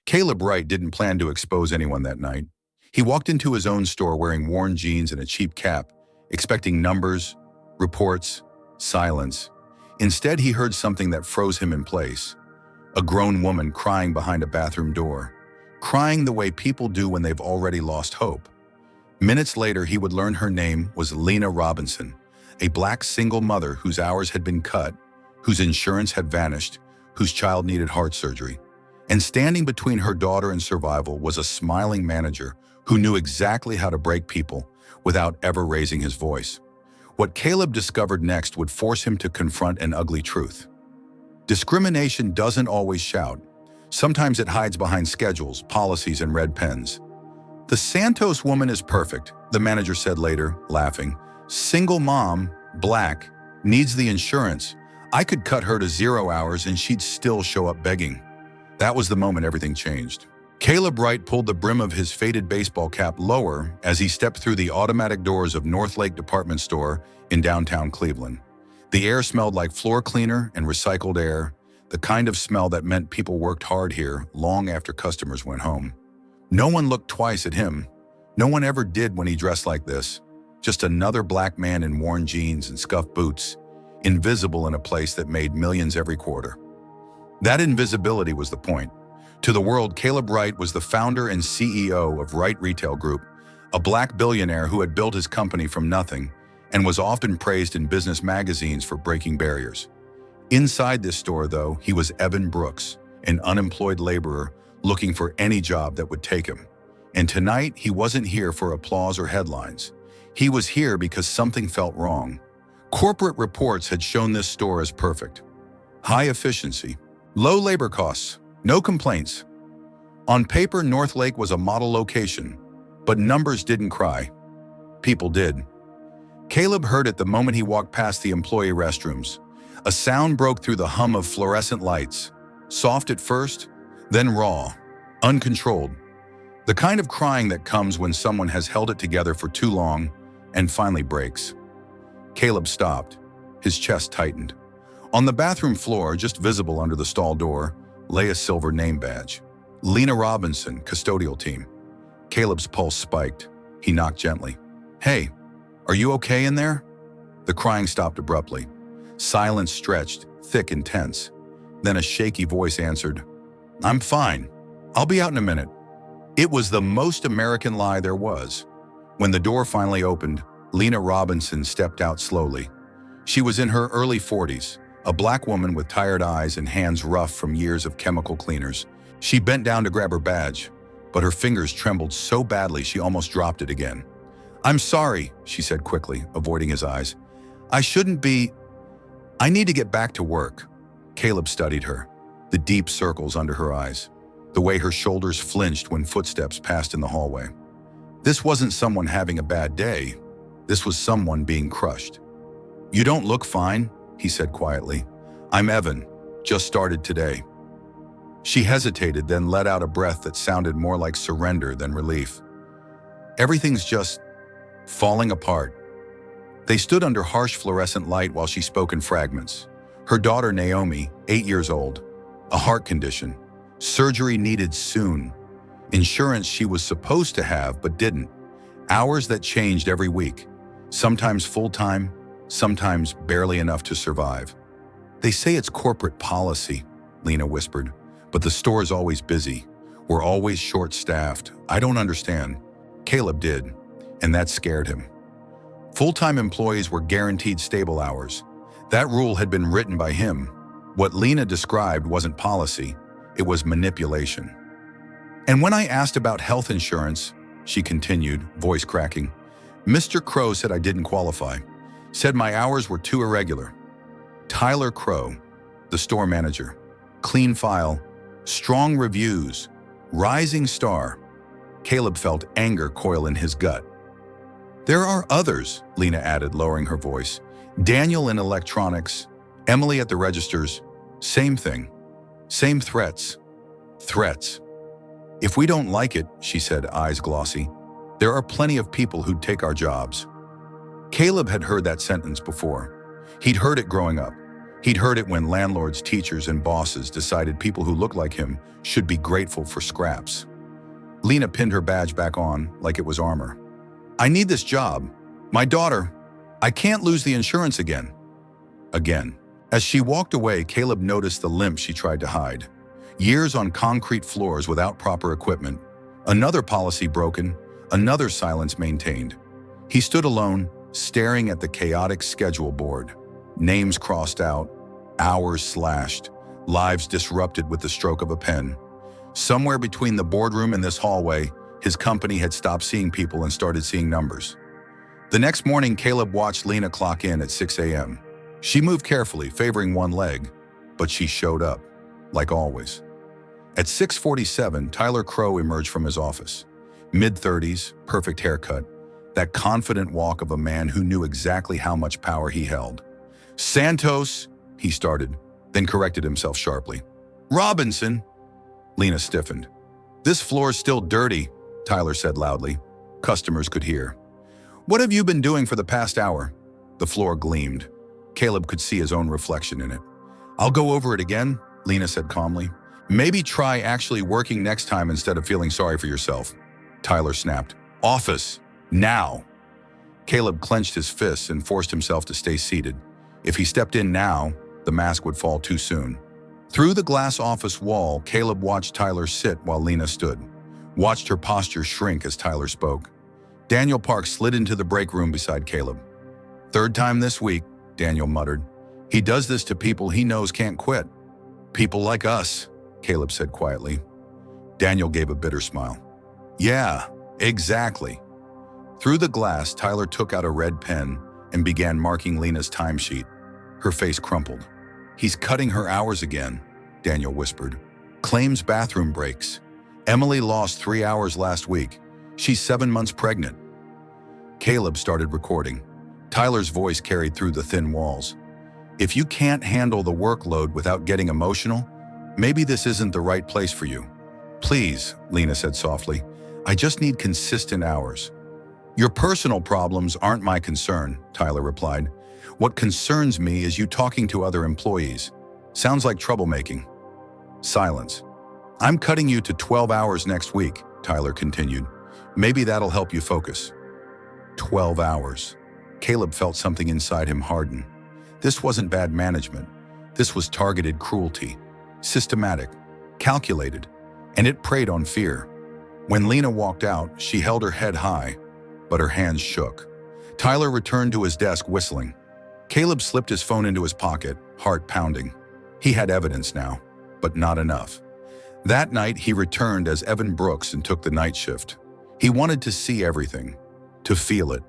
Caleb Wright didn't plan to expose anyone that night. He walked into his own store wearing worn jeans and a cheap cap, expecting numbers, reports, silence. Instead, he heard something that froze him in place. A grown woman crying behind a bathroom door, crying the way people do when they've already lost hope. Minutes later, he would learn her name was Lena Robinson, a black single mother whose hours had been cut, whose insurance had vanished, whose child needed heart surgery. And standing between her daughter and survival was a smiling manager who knew exactly how to break people without ever raising his voice. What Caleb discovered next would force him to confront an ugly truth. Discrimination doesn't always shout. Sometimes it hides behind schedules, policies, and red pens. "The Santos woman is perfect," the manager said later, laughing. "Single mom, black, needs the insurance. I could cut her to 0 hours and she'd still show up begging." That was the moment everything changed. Caleb Wright pulled the brim of his faded baseball cap lower as he stepped through the automatic doors of Northlake Department Store in downtown Cleveland. The air smelled like floor cleaner and recycled air, the kind of smell that meant people worked hard here long after customers went home. No one looked twice at him. No one ever did when he dressed like this. Just another black man in worn jeans and scuffed boots, invisible in a place that made millions every quarter. That invisibility was the point. To the world, Caleb Wright was the founder and CEO of Wright Retail Group, a black billionaire who had built his company from nothing and was often praised in business magazines for breaking barriers. Inside this store, though, he was Evan Brooks, an unemployed laborer looking for any job that would take him. And tonight, he wasn't here for applause or headlines. He was here because something felt wrong. Corporate reports had shown this store as perfect. High efficiency, low labor costs, no complaints. On paper, Northlake was a model location, but numbers didn't cry. People did. Caleb heard it the moment he walked past the employee restrooms. A sound broke through the hum of fluorescent lights, soft at first, then raw, uncontrolled. The kind of crying that comes when someone has held it together for too long and finally breaks. Caleb stopped. His chest tightened. On the bathroom floor, just visible under the stall door, lay a silver name badge. Lena Robinson, custodial team. Caleb's pulse spiked. He knocked gently. "Hey, are you okay in there?" The crying stopped abruptly. Silence stretched, thick and tense. Then a shaky voice answered, "I'm fine. I'll be out in a minute." It was the most American lie there was. When the door finally opened, Lena Robinson stepped out slowly. She was in her early 40s, a black woman with tired eyes and hands rough from years of chemical cleaners. She bent down to grab her badge, but her fingers trembled so badly she almost dropped it again. "I'm sorry," she said quickly, avoiding his eyes. I need to get back to work." Caleb studied her, the deep circles under her eyes, the way her shoulders flinched when footsteps passed in the hallway. This wasn't someone having a bad day. This was someone being crushed. "You don't look fine," he said quietly. "I'm Evan. Just started today." She hesitated, then let out a breath that sounded more like surrender than relief. "Everything's just falling apart." They stood under harsh fluorescent light while she spoke in fragments. Her daughter Naomi, 8 years old, a heart condition, surgery needed soon, insurance she was supposed to have but didn't, hours that changed every week, sometimes full-time, sometimes barely enough to survive. "They say it's corporate policy," Lena whispered, "but the store's always busy. We're always short-staffed. I don't understand." Caleb did, and that scared him. Full-time employees were guaranteed stable hours. That rule had been written by him. What Lena described wasn't policy, it was manipulation. "And when I asked about health insurance," she continued, voice cracking, "Mr. Crow said I didn't qualify, said my hours were too irregular." Tyler Crow, the store manager, clean file, strong reviews, rising star. Caleb felt anger coil in his gut. "There are others," Lena added, lowering her voice. "Daniel in electronics, Emily at the registers, same thing. Same threats. Threats. If we don't like it," she said, eyes glossy, "there are plenty of people who'd take our jobs." Caleb had heard that sentence before. He'd heard it growing up. He'd heard it when landlords, teachers, and bosses decided people who looked like him should be grateful for scraps. Lena pinned her badge back on like it was armor. "I need this job. My daughter. I can't lose the insurance again." Again. As she walked away, Caleb noticed the limp she tried to hide. Years on concrete floors without proper equipment. Another policy broken, another silence maintained. He stood alone, staring at the chaotic schedule board. Names crossed out, hours slashed, lives disrupted with the stroke of a pen. Somewhere between the boardroom and this hallway, his company had stopped seeing people and started seeing numbers. The next morning, Caleb watched Lena clock in at 6 a.m. She moved carefully, favoring one leg, but she showed up, like always. At 6:47, Tyler Crow emerged from his office. Mid-30s, perfect haircut, that confident walk of a man who knew exactly how much power he held. "Santos," he started, then corrected himself sharply. "Robinson." Lena stiffened. "This floor's still dirty," Tyler said loudly. Customers could hear. "What have you been doing for the past hour?" The floor gleamed. Caleb could see his own reflection in it. "I'll go over it again," Lena said calmly. "Maybe try actually working next time instead of feeling sorry for yourself." Tyler snapped. "Office, now." Caleb clenched his fists and forced himself to stay seated. If he stepped in now, the mask would fall too soon. Through the glass office wall, Caleb watched Tyler sit while Lena stood, watched her posture shrink as Tyler spoke. Daniel Park slid into the break room beside Caleb. "Third time this week," Daniel muttered. "He does this to people he knows can't quit." "People like us," Caleb said quietly. Daniel gave a bitter smile. "Yeah, exactly." Through the glass, Tyler took out a red pen and began marking Lena's timesheet. Her face crumpled. "He's cutting her hours again," Daniel whispered. "Claims bathroom breaks. Emily lost 3 hours last week. She's 7 months pregnant." Caleb started recording. Tyler's voice carried through the thin walls. "If you can't handle the workload without getting emotional, maybe this isn't the right place for you." "Please," Lena said softly, "I just need consistent hours." "Your personal problems aren't my concern," Tyler replied. "What concerns me is you talking to other employees. Sounds like troublemaking." Silence. "I'm cutting you to 12 hours next week," Tyler continued. "Maybe that'll help you focus." 12 hours. Caleb felt something inside him harden. This wasn't bad management. This was targeted cruelty. Systematic. Calculated. And it preyed on fear. When Lena walked out, she held her head high, but her hands shook. Tyler returned to his desk whistling. Caleb slipped his phone into his pocket, heart pounding. He had evidence now, but not enough. That night, he returned as Evan Brooks and took the night shift. He wanted to see everything, to feel it,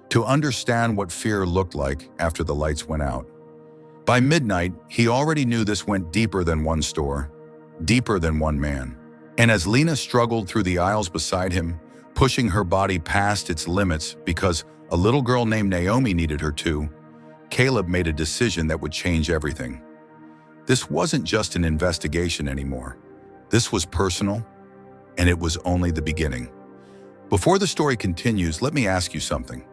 to understand what fear looked like after the lights went out. By midnight, he already knew this went deeper than one store, deeper than one man. And as Lena struggled through the aisles beside him, pushing her body past its limits because a little girl named Naomi needed her too, Caleb made a decision that would change everything. This wasn't just an investigation anymore. This was personal, and it was only the beginning. Before the story continues, let me ask you something.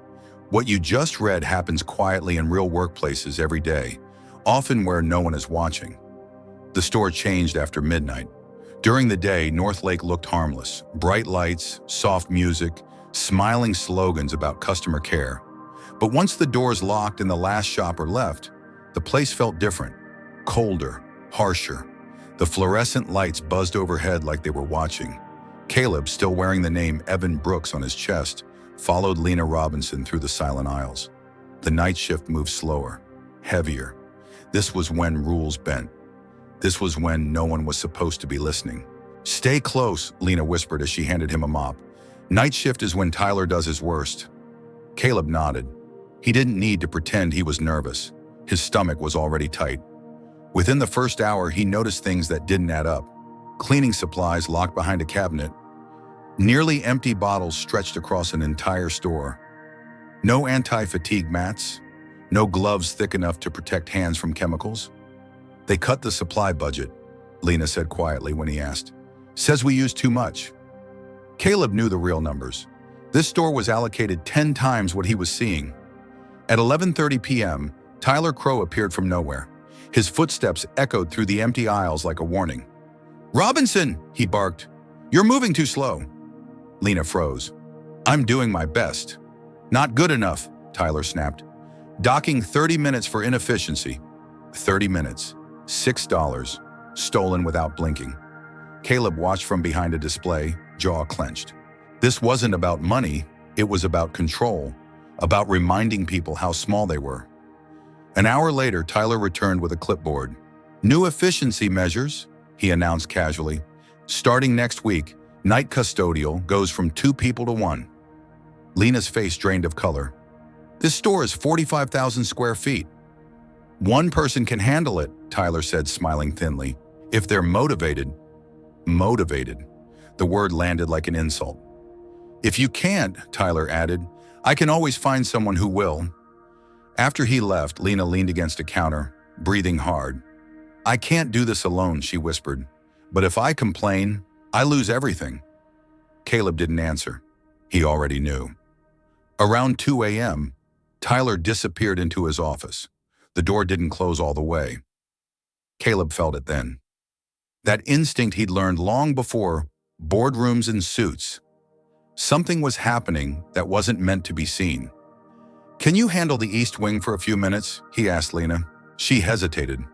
What you just read happens quietly in real workplaces every day, often where no one is watching. The store changed after midnight. During the day, North Lake looked harmless. Bright lights, soft music, smiling slogans about customer care. But once the doors locked and the last shopper left, the place felt different, colder, harsher. The fluorescent lights buzzed overhead like they were watching. Caleb, still wearing the name Evan Brooks on his chest, followed Lena Robinson through the silent aisles. The night shift moved slower, heavier. This was when rules bent. This was when no one was supposed to be listening. "Stay close," Lena whispered as she handed him a mop. "Night shift is when Tyler does his worst." Caleb nodded. He didn't need to pretend he was nervous. His stomach was already tight. Within the first hour, he noticed things that didn't add up. Cleaning supplies locked behind a cabinet. Nearly empty bottles stretched across an entire store. No anti-fatigue mats. No gloves thick enough to protect hands from chemicals. "They cut the supply budget," Lena said quietly when he asked. "Says we use too much." Caleb knew the real numbers. This store was allocated 10 times what he was seeing. At 11:30 p.m., Tyler Crow appeared from nowhere. His footsteps echoed through the empty aisles like a warning. "Robinson!" he barked. "You're moving too slow." Lena froze. "I'm doing my best." "Not good enough," Tyler snapped. "Docking 30 minutes for inefficiency." 30 minutes. $6. Stolen without blinking. Caleb watched from behind a display, jaw clenched. This wasn't about money, it was about control, about reminding people how small they were. An hour later, Tyler returned with a clipboard. "New efficiency measures," he announced casually. "Starting next week, night custodial goes from 2 people to 1. Lena's face drained of color. "This store is 45,000 square feet. One person can handle it," Tyler said, smiling thinly. "If they're motivated." Motivated. The word landed like an insult. "If you can't," Tyler added, "I can always find someone who will." After he left, Lena leaned against a counter, breathing hard. "I can't do this alone," she whispered. "But if I complain, I lose everything." Caleb didn't answer. He already knew. Around 2 a.m., Tyler disappeared into his office. The door didn't close all the way. Caleb felt it then. That instinct he'd learned long before, boardrooms and suits. Something was happening that wasn't meant to be seen. "Can you handle the East Wing for a few minutes?" he asked Lena. She hesitated.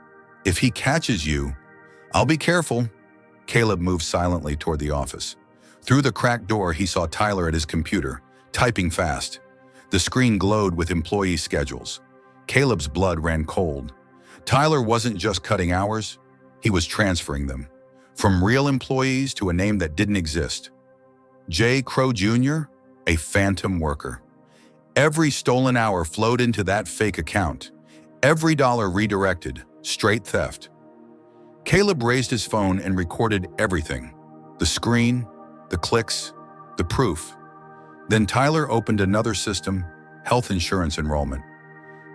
"If he catches you..." "I'll be careful." Caleb moved silently toward the office. Through the cracked door, he saw Tyler at his computer, typing fast. The screen glowed with employee schedules. Caleb's blood ran cold. Tyler wasn't just cutting hours, he was transferring them. From real employees to a name that didn't exist. J. Crow Jr., a phantom worker. Every stolen hour flowed into that fake account. Every dollar redirected, straight theft. Caleb raised his phone and recorded everything. The screen, the clicks, the proof. Then Tyler opened another system, health insurance enrollment.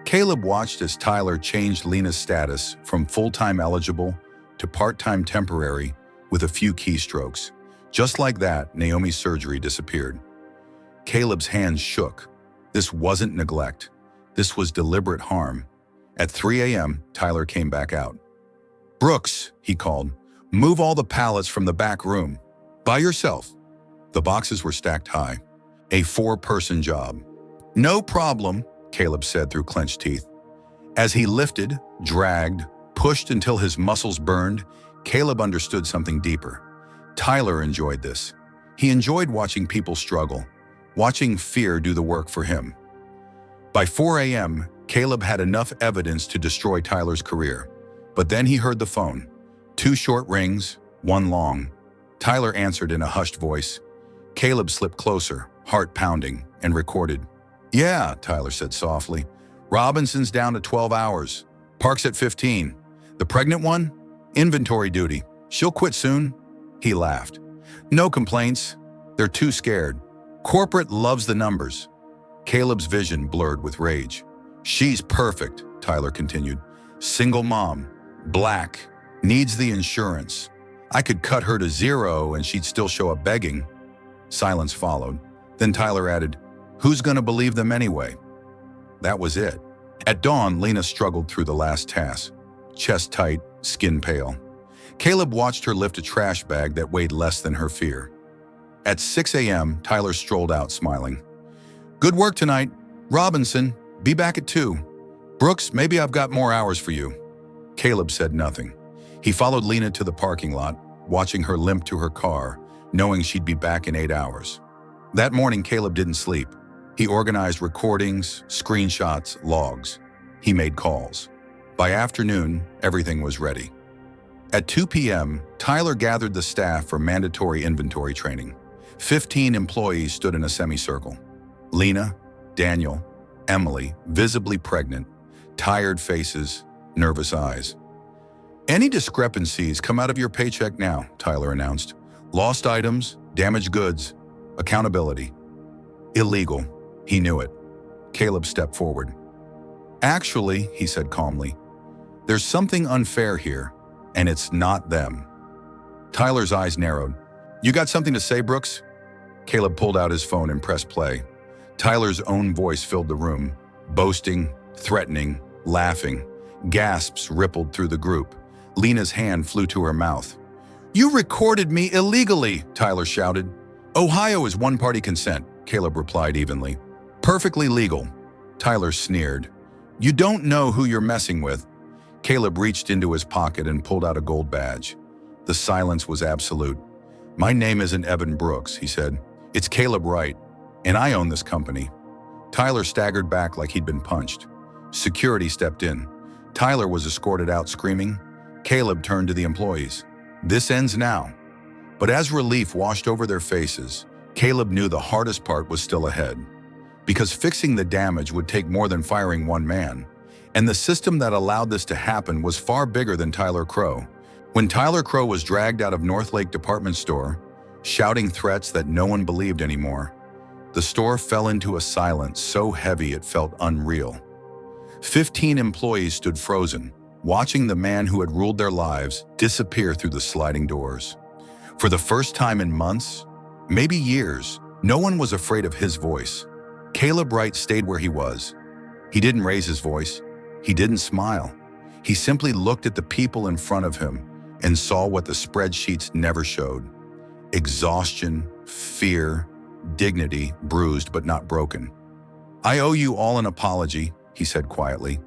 Caleb watched as Tyler changed Lena's status from full-time eligible to part-time temporary with a few keystrokes. Just like that, Naomi's surgery disappeared. Caleb's hands shook. This wasn't neglect. This was deliberate harm. At 3 a.m., Tyler came back out. "Brooks," he called, "move all the pallets from the back room. By yourself." The boxes were stacked high. A 4-person job. "No problem," Caleb said through clenched teeth. As he lifted, dragged, pushed until his muscles burned, Caleb understood something deeper. Tyler enjoyed this. He enjoyed watching people struggle, watching fear do the work for him. By 4 a.m., Caleb had enough evidence to destroy Tyler's career. But then he heard the phone. 2 short rings, 1 long. Tyler answered in a hushed voice. Caleb slipped closer, heart pounding, and recorded. "Yeah," Tyler said softly. "Robinson's down to 12 hours. Park's at 15. The pregnant one? Inventory duty. She'll quit soon." He laughed. "No complaints. They're too scared. Corporate loves the numbers." Caleb's vision blurred with rage. "She's perfect," Tyler continued. "Single mom. Black. Needs the insurance. I could cut her to 0 and she'd still show up begging." Silence followed. Then Tyler added, "Who's gonna believe them anyway?" That was it. At dawn, Lena struggled through the last task. Chest tight, skin pale. Caleb watched her lift a trash bag that weighed less than her fear. At 6 a.m., Tyler strolled out, smiling. "Good work tonight. Robinson, be back at 2. Brooks, maybe I've got more hours for you." Caleb said nothing. He followed Lena to the parking lot, watching her limp to her car, knowing she'd be back in 8 hours. That morning, Caleb didn't sleep. He organized recordings, screenshots, logs. He made calls. By afternoon, everything was ready. At 2 p.m., Tyler gathered the staff for mandatory inventory training. 15 employees stood in a semicircle. Lena, Daniel, Emily, visibly pregnant, tired faces, nervous eyes. "Any discrepancies come out of your paycheck now," Tyler announced. "Lost items, damaged goods, accountability." Illegal. He knew it. Caleb stepped forward. "Actually," he said calmly, "there's something unfair here, and it's not them." Tyler's eyes narrowed. "You got something to say, Brooks?" Caleb pulled out his phone and pressed play. Tyler's own voice filled the room, boasting, threatening, laughing. Gasps rippled through the group. Lena's hand flew to her mouth. "You recorded me illegally," Tyler shouted. "Ohio is one-party consent," Caleb replied evenly. "Perfectly legal." Tyler sneered. "You don't know who you're messing with." Caleb reached into his pocket and pulled out a gold badge. The silence was absolute. "My name isn't Evan Brooks," he said. "It's Caleb Wright, and I own this company." Tyler staggered back like he'd been punched. Security stepped in. Tyler was escorted out screaming. Caleb turned to the employees. "This ends now." But as relief washed over their faces, Caleb knew the hardest part was still ahead. Because fixing the damage would take more than firing one man, and the system that allowed this to happen was far bigger than Tyler Crow. When Tyler Crow was dragged out of Northlake Department Store, shouting threats that no one believed anymore, the store fell into a silence so heavy it felt unreal. 15 employees stood frozen, watching the man who had ruled their lives disappear through the sliding doors. For the first time in months, maybe years, no one was afraid of his voice. Caleb Wright stayed where he was. He didn't raise his voice. He didn't smile. He simply looked at the people in front of him and saw what the spreadsheets never showed. Exhaustion, fear, dignity, bruised but not broken. "I owe you all an apology," he said quietly.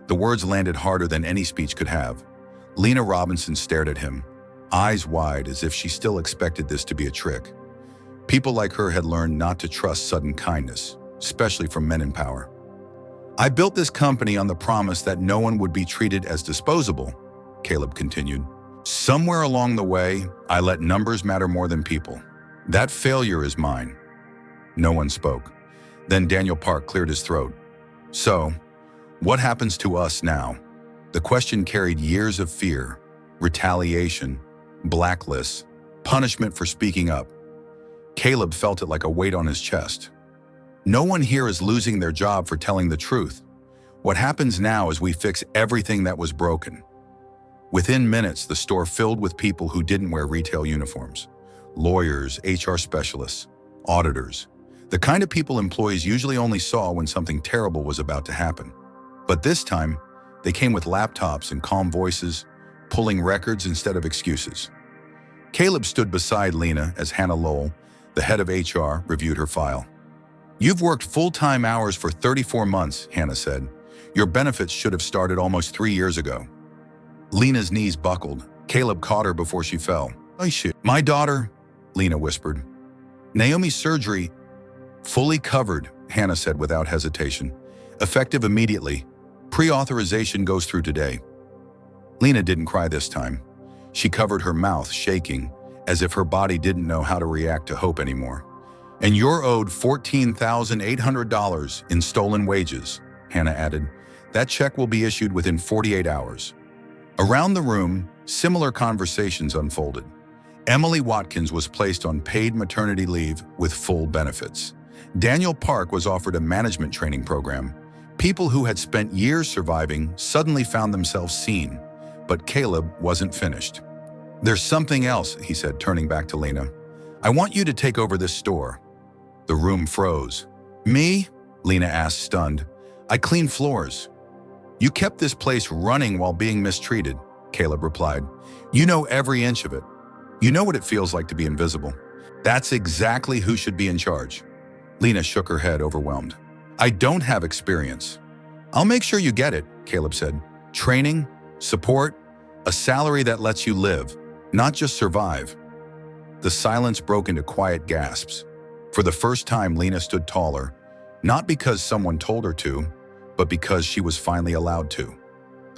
The words landed harder than any speech could have. Lena Robinson stared at him, eyes wide as if she still expected this to be a trick. People like her had learned not to trust sudden kindness, especially from men in power. "I built this company on the promise that no one would be treated as disposable," Caleb continued. "Somewhere along the way, I let numbers matter more than people. That failure is mine." No one spoke. Then Daniel Park cleared his throat. "So, what happens to us now?" The question carried years of fear, retaliation, blacklists, punishment for speaking up. Caleb felt it like a weight on his chest. No one here is losing their job for telling the truth. What happens now is we fix everything that was broken. Within minutes, the store filled with people who didn't wear retail uniforms. Lawyers, HR specialists, auditors. The kind of people employees usually only saw when something terrible was about to happen. But this time, they came with laptops and calm voices, pulling records instead of excuses. Caleb stood beside Lena as Hannah Lowell, the head of HR, reviewed her file. "You've worked full-time hours for 34 months, Hannah said. "Your benefits should have started almost 3 years ago." Lena's knees buckled. Caleb caught her before she fell. "Oh shit. My daughter," Lena whispered. "Naomi's surgery, fully covered," Hannah said without hesitation. "Effective immediately. Pre-authorization goes through today." Lena didn't cry this time. She covered her mouth, shaking, as if her body didn't know how to react to hope anymore. "And you're owed $14,800 in stolen wages," Hannah added. "That check will be issued within 48 hours. Around the room, similar conversations unfolded. Emily Watkins was placed on paid maternity leave with full benefits. Daniel Park was offered a management training program. People who had spent years surviving suddenly found themselves seen, but Caleb wasn't finished. "There's something else," he said, turning back to Lena. "I want you to take over this store." The room froze. "Me?" Lena asked, stunned. "I clean floors." "You kept this place running while being mistreated," Caleb replied. "You know every inch of it. You know what it feels like to be invisible. That's exactly who should be in charge." Lena shook her head, overwhelmed. "I don't have experience." "I'll make sure you get it," Caleb said. "Training, support, a salary that lets you live, not just survive." The silence broke into quiet gasps. For the first time, Lena stood taller, not because someone told her to, but because she was finally allowed to.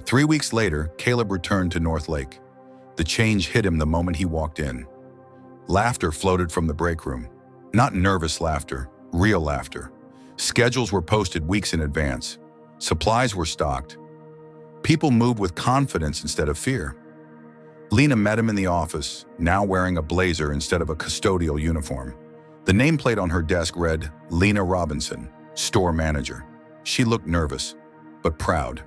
3 weeks later, Caleb returned to Northlake. The change hit him the moment he walked in. Laughter floated from the break room. Not nervous laughter, real laughter. Schedules were posted weeks in advance. Supplies were stocked. People moved with confidence instead of fear. Lena met him in the office, now wearing a blazer instead of a custodial uniform. The nameplate on her desk read, "Lena Robinson, store manager." She looked nervous, but proud.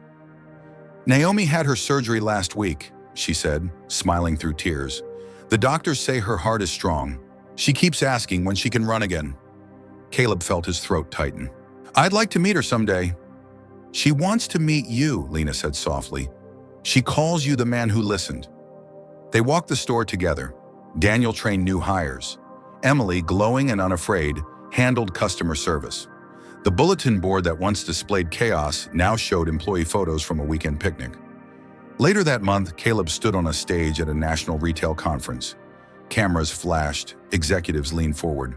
"Naomi had her surgery last week," she said, smiling through tears. "The doctors say her heart is strong. She keeps asking when she can run again." Caleb felt his throat tighten. "I'd like to meet her someday." "She wants to meet you," Lena said softly. "She calls you the man who listened." They walked the store together. Daniel trained new hires. Emily, glowing and unafraid, handled customer service. The bulletin board that once displayed chaos now showed employee photos from a weekend picnic. Later that month, Caleb stood on a stage at a national retail conference. Cameras flashed, executives leaned forward.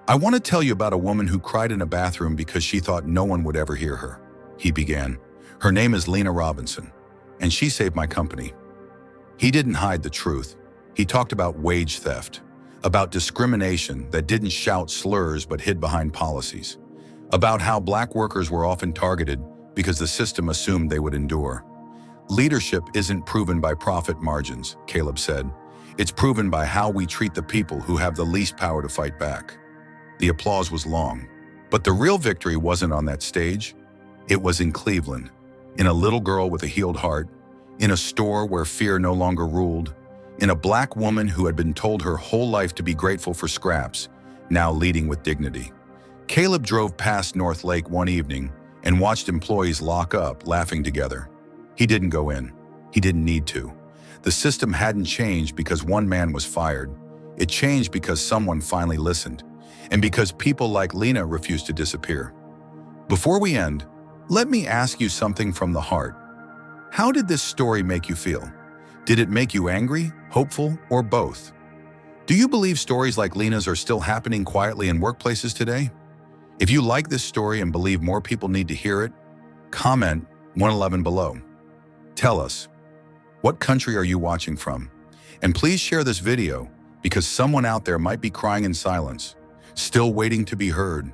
"I want to tell you about a woman who cried in a bathroom because she thought no one would ever hear her," he began. "Her name is Lena Robinson, and she saved my company." He didn't hide the truth. He talked about wage theft, about discrimination that didn't shout slurs but hid behind policies, about how black workers were often targeted because the system assumed they would endure. "Leadership isn't proven by profit margins," Caleb said. "It's proven by how we treat the people who have the least power to fight back." The applause was long. But the real victory wasn't on that stage. It was in Cleveland, in a little girl with a healed heart, in a store where fear no longer ruled, in a black woman who had been told her whole life to be grateful for scraps, now leading with dignity. Caleb drove past North Lake one evening and watched employees lock up, laughing together. He didn't go in. He didn't need to. The system hadn't changed because one man was fired. It changed because someone finally listened, and because people like Lena refused to disappear. Before we end, let me ask you something from the heart. How did this story make you feel? Did it make you angry, hopeful, or both? Do you believe stories like Lena's are still happening quietly in workplaces today? If you like this story and believe more people need to hear it, comment 111 below. Tell us, what country are you watching from? And please share this video because someone out there might be crying in silence, still waiting to be heard.